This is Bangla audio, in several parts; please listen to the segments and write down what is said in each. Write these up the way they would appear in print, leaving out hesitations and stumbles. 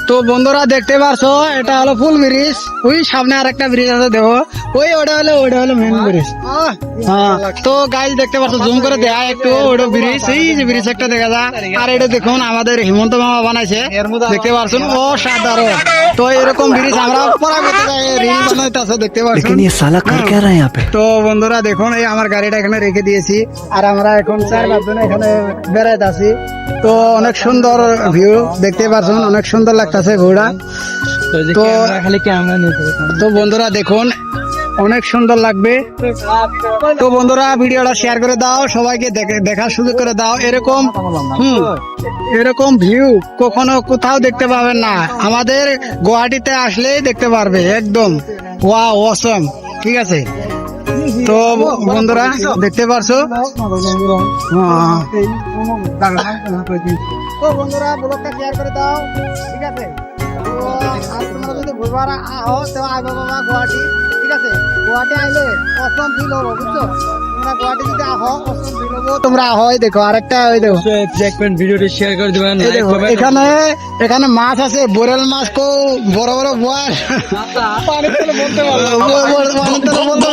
তো বন্ধুরা দেখতে পারছো এটা হলো ফুল ব্রিজ, ওই সামনে আর একটা ব্রিজ আছে দেখো, ওটা হলো মেন ব্রিজ। হ্যাঁ, তো গাইজ দেখতে পাচ্ছ, জুম করে দেয়া একটু, ওটা ব্রিজ, এই যে ব্রিজ একটা দেখা যায়। আর এটা দেখুন আমাদের হিমন্ত মামা বানাইছে, দেখতে পাচ্ছেন, অসাধারণ। তো এরকম ব্রিজ আমরা রিল বানাইতেছে, দেখতে পাচ্ছেন। তো বন্ধুরা দেখুন, এই আমার গাড়িটা এখানে রেখে দিয়েছি, আর আমরা এখন 4-5 জন এখানে বেড়াইতে আছি। তো অনেক সুন্দর ভিউ দেখতে পাচ্ছেন, অনেক সুন্দর লাগতেছে ঘোড়া। তো তো বন্ধুরা দেখুন, অনেক সুন্দর লাগবে। তো বন্ধুরা ভিডিওটা শেয়ার করে দাও, সবাইকে দেখার সুযোগ করে দাও। এরকম এরকম ভিউ কখনো কোথাও দেখতে পাবেন না, আমাদের গুয়াহাটিতে আসলেই দেখতে পারবে। একদম ওয়াও, অসম। ঠিক আছে, তো বন্ধুরা দেখতে পারছো। তো বন্ধুরা ব্লগটা শেয়ার করে দাও, ঠিক আছে। আর তোমরা যদি ঘুরবার আহো তো আইবা বাবা গুয়াহাটি, ঠিক আছে। গুয়াহাটি আইলে অসম ফিল হবো, বুঝছো। তোমরা গুয়াহাটি যদি আহো অসম ফিল হবো। তোমরা আহো, এই দেখো আরেকটা, ওই দেখো ভিডিওটি শেয়ার করে দিবেন। এখানে মাছ আছে, বোরেল মাছ, কো বড় বড় বোয়াল। পানির তলে বলতে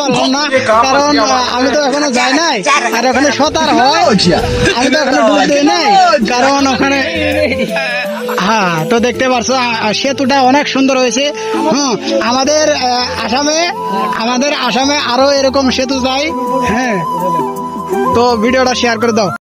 পারলাম না, কারণ আমি তো এখনো যাই নাই, আর ওখানে সাঁতার হয়, আমি তো এখনো ডুব দিই নাই, কারণ ওখানে। হ্যাঁ, তো দেখতে পারছো সেতুটা অনেক সুন্দর হয়েছে। আমাদের আসামে আরো এরকম সেতু চাই। হ্যাঁ, তো ভিডিওটা শেয়ার করে দাও।